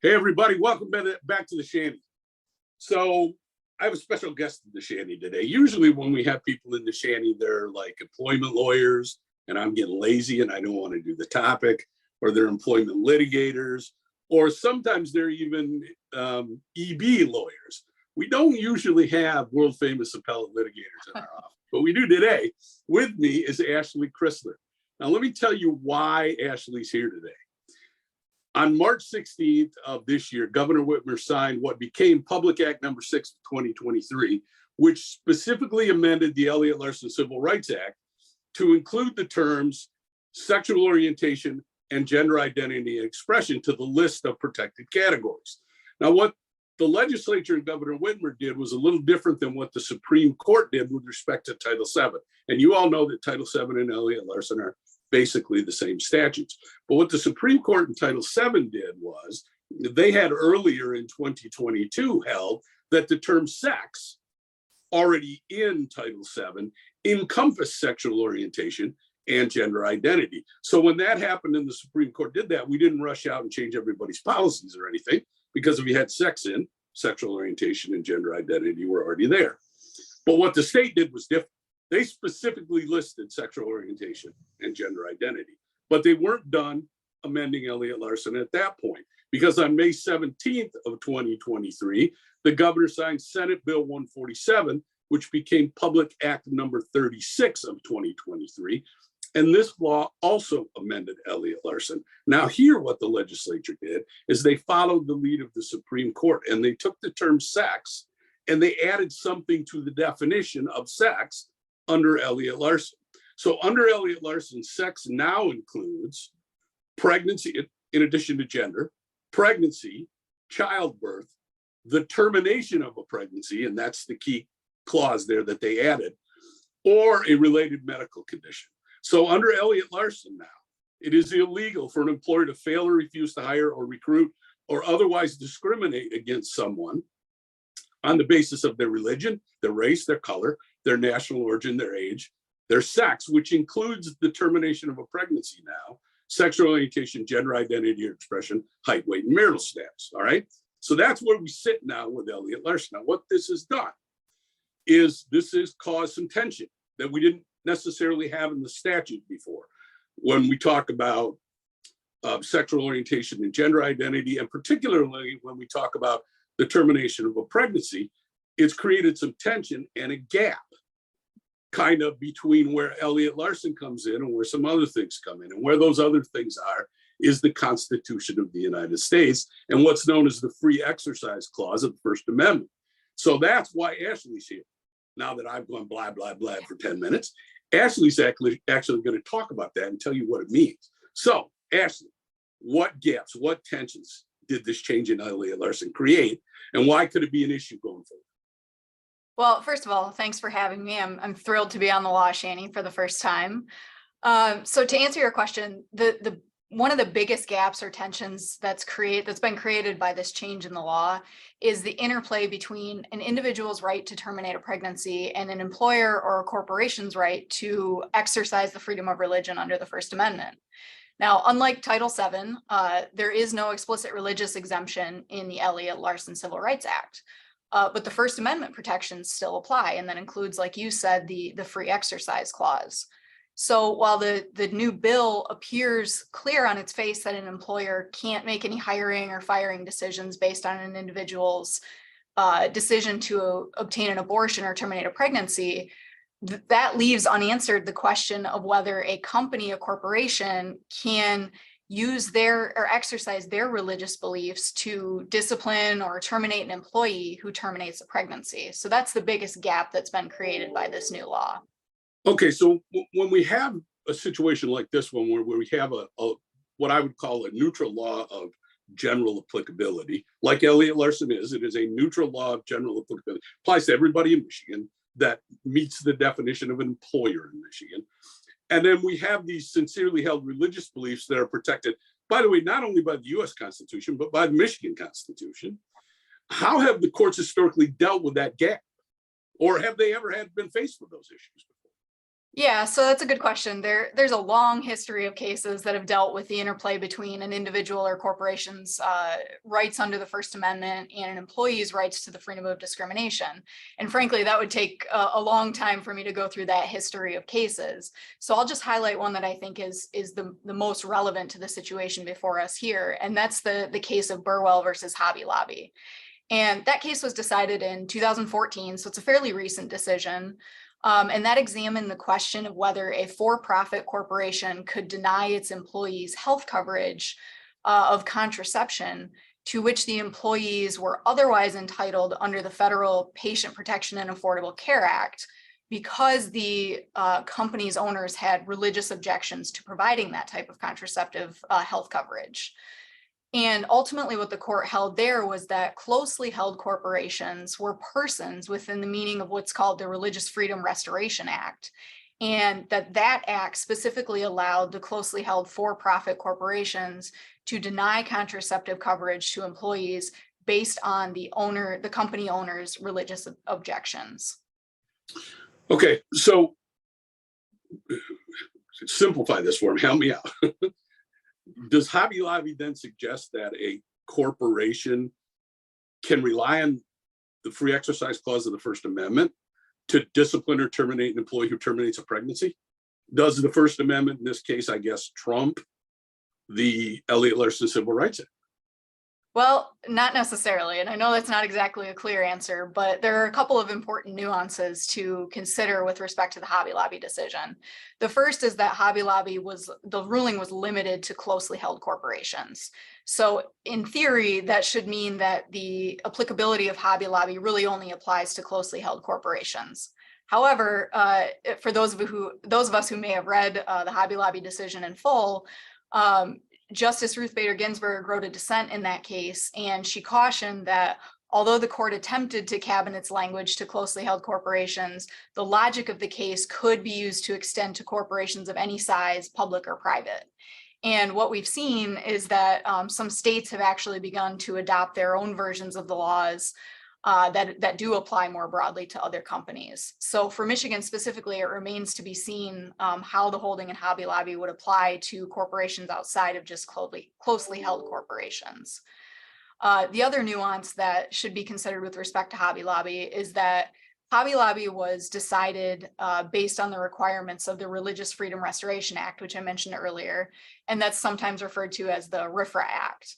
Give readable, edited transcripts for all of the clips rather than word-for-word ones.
Hey, everybody, welcome back to the Shanty. So I have a special guest in the Shanty today. Usually when we have people in the Shanty, they're like employment lawyers, and I'm getting lazy and I don't want to do the topic, or they're employment litigators, or sometimes they're even EB lawyers. We don't usually have world famous appellate litigators in our office, but we do today. With me is Ashley Chrysler. Now, let me tell you why Ashley's here today. On March 16th of this year, Governor Whitmer signed what became Public Act number 6 of 2023, which specifically amended the Elliott-Larsen Civil Rights Act to include the terms sexual orientation and gender identity and expression to the list of protected categories. Now, what the legislature and Governor Whitmer did was a little different than what the Supreme Court did with respect to Title VII. And you all know that Title VII and Elliott-Larsen are basically the same statutes. But what the Supreme Court in Title VII did was they had earlier in 2022 held that the term sex, already in Title VII, encompassed sexual orientation and gender identity. So when that happened and the Supreme Court did that, we didn't rush out and change everybody's policies or anything, because if you had sex in, sexual orientation and gender identity were already there. But what the state did was different. They specifically listed sexual orientation and gender identity, but they weren't done amending Elliott-Larsen at that point, because on May 17th of 2023, the governor signed Senate Bill 147, which became Public Act number 36 of 2023. And this law also amended Elliott-Larsen. Now here, what the legislature did is they followed the lead of the Supreme Court, and they took the term sex and they added something to the definition of sex under Elliott-Larsen. So under Elliott-Larsen, sex now includes pregnancy, in addition to gender, pregnancy, childbirth, the termination of a pregnancy, and that's the key clause there that they added, or a related medical condition. So under Elliott-Larsen now, it is illegal for an employer to fail or refuse to hire or recruit or otherwise discriminate against someone on the basis of their religion, their race, their color, their national origin, their age, their sex, which includes the termination of a pregnancy now, sexual orientation, gender identity or expression, height, weight, and marital status, all right? So that's where we sit now with Elliott-Larsen. Now, what this has done is this has caused some tension that we didn't necessarily have in the statute before. When we talk about sexual orientation and gender identity, and particularly when we talk about the termination of a pregnancy, it's created some tension and a gap kind of between where Elliott-Larsen comes in and where some other things come in. And where those other things are is the Constitution of the United States and what's known as the Free Exercise Clause of the First Amendment. So that's why Ashley's here. Now that I've gone blah, blah, blah for 10 minutes, Ashley's actually going to talk about that and tell you what it means. So, Ashley, what gaps, what tensions did this change in Elliott-Larsen create, and why could it be an issue going forward? Well, first of all, thanks for having me. I'm thrilled to be on the Law Shanty for the first time. So to answer your question, the one of the biggest gaps or tensions that's been created by this change in the law is the interplay between an individual's right to terminate a pregnancy and an employer or a corporation's right to exercise the freedom of religion under the First Amendment. Now, unlike Title VII, there is no explicit religious exemption in the Elliott-Larsen Civil Rights Act, but the First Amendment protections still apply, and that includes, like you said, the Free Exercise Clause. So while the new bill appears clear on its face that an employer can't make any hiring or firing decisions based on an individual's decision to obtain an abortion or terminate a pregnancy, that leaves unanswered the question of whether a company, a corporation, can use or exercise their religious beliefs to discipline or terminate an employee who terminates a pregnancy. So that's the biggest gap that's been created by this new law. Okay, so when we have a situation like this one, where we have a what I would call a neutral law of general applicability, like Elliott-Larsen is, it is a neutral law of general applicability, applies to everybody in Michigan that meets the definition of an employer in Michigan. And then we have these sincerely held religious beliefs that are protected, by the way, not only by the US Constitution, but by the Michigan Constitution. How have the courts historically dealt with that gap? Or have they ever been faced with those issues before? Yeah, so that's a good question. There's a long history of cases that have dealt with the interplay between an individual or corporation's rights under the First Amendment and an employee's rights to the freedom of discrimination. And frankly, that would take a long time for me to go through that history of cases. So I'll just highlight one that I think is the most relevant to the situation before us here, and that's the case of Burwell versus Hobby Lobby. And that case was decided in 2014, so it's a fairly recent decision. And that examined the question of whether a for-profit corporation could deny its employees health coverage of contraception to which the employees were otherwise entitled under the Federal Patient Protection and Affordable Care Act, because the company's owners had religious objections to providing that type of contraceptive health coverage. And ultimately what the court held there was that closely held corporations were persons within the meaning of what's called the Religious Freedom Restoration Act. And that act specifically allowed the closely held for-profit corporations to deny contraceptive coverage to employees based on the company owner's religious objections. Okay, so simplify this for me, help me out. Does Hobby Lobby then suggest that a corporation can rely on the free exercise clause of the First Amendment to discipline or terminate an employee who terminates a pregnancy? Does the First Amendment, in this case, I guess, trump the Elliott-Larsen Civil Rights Act? Well, not necessarily. And I know that's not exactly a clear answer, but there are a couple of important nuances to consider with respect to the Hobby Lobby decision. The first is that Hobby Lobby the ruling was limited to closely held corporations. So in theory, that should mean that the applicability of Hobby Lobby really only applies to closely held corporations. However, for those of us who may have read the Hobby Lobby decision in full, Justice Ruth Bader Ginsburg wrote a dissent in that case, and she cautioned that although the court attempted to cabin its language to closely held corporations, the logic of the case could be used to extend to corporations of any size, public or private. And what we've seen is that some states have actually begun to adopt their own versions of the laws that do apply more broadly to other companies. So for Michigan specifically, it remains to be seen how the holding in Hobby Lobby would apply to corporations outside of just closely held corporations. The other nuance that should be considered with respect to Hobby Lobby is that Hobby Lobby was decided based on the requirements of the Religious Freedom Restoration Act, which I mentioned earlier, and that's sometimes referred to as the RFRA Act.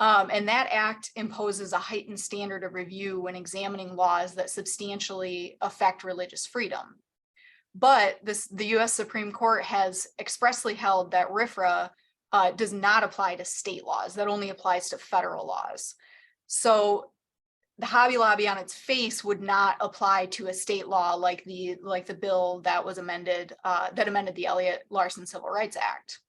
And that act imposes a heightened standard of review when examining laws that substantially affect religious freedom. But the US Supreme Court has expressly held that RFRA does not apply to state laws, that only applies to federal laws. So the Hobby Lobby on its face would not apply to a state law like the bill that was amended, that amended the Elliott-Larsen Civil Rights Act.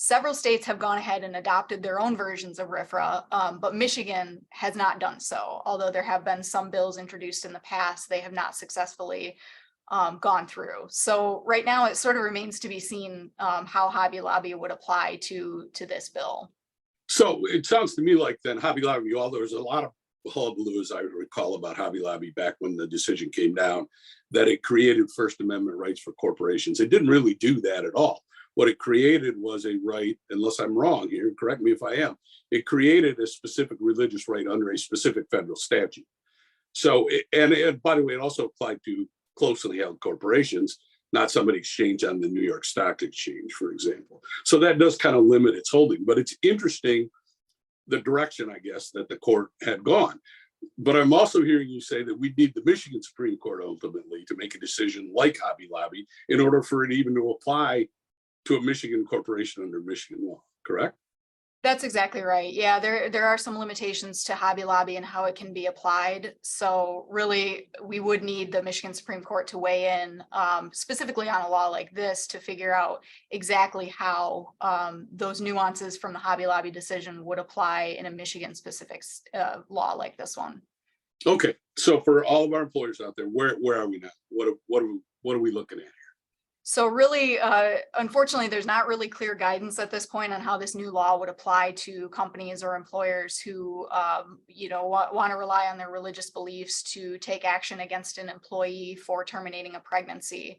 Several states have gone ahead and adopted their own versions of RFRA, but Michigan has not done so. Although there have been some bills introduced in the past, they have not successfully gone through. So right now it sort of remains to be seen how Hobby Lobby would apply to this bill. So it sounds to me like then Hobby Lobby, there was a lot of hullabaloo, as I recall, about Hobby Lobby back when the decision came down, that it created First Amendment rights for corporations. It didn't really do that at all. What it created was a right, unless I'm wrong here, correct me if I am, it created a specific religious right under a specific federal statute. So, and by the way, it also applied to closely held corporations, not some exchange on the New York Stock Exchange, for example. So that does kind of limit its holding, but it's interesting the direction, I guess, that the court had gone. But I'm also hearing you say that we need the Michigan Supreme Court ultimately to make a decision like Hobby Lobby in order for it even to apply to a Michigan corporation under Michigan law, correct? That's exactly right. Yeah, there are some limitations to Hobby Lobby and how it can be applied. So really, we would need the Michigan Supreme Court to weigh in specifically on a law like this to figure out exactly how those nuances from the Hobby Lobby decision would apply in a Michigan specific law like this one. Okay, so for all of our employers out there, where are we now? What are we looking at here? So really, unfortunately, there's not really clear guidance at this point on how this new law would apply to companies or employers who, want to rely on their religious beliefs to take action against an employee for terminating a pregnancy.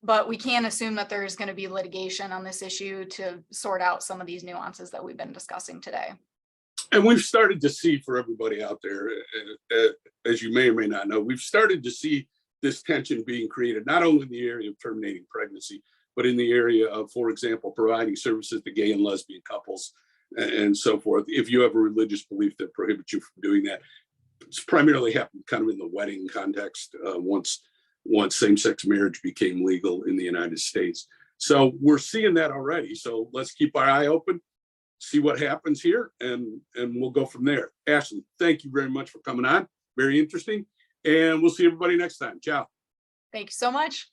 But we can assume that there's going to be litigation on this issue to sort out some of these nuances that we've been discussing today. And we've started to see, for everybody out there, as you may or may not know, we've started to see this tension being created, not only in the area of terminating pregnancy, but in the area of, for example, providing services to gay and lesbian couples and so forth. If you have a religious belief that prohibits you from doing that, it's primarily happened kind of in the wedding context once same-sex marriage became legal in the United States. So we're seeing that already. So let's keep our eye open, see what happens here, and we'll go from there. Ashley, thank you very much for coming on. Very interesting. And we'll see everybody next time. Ciao. Thank you so much.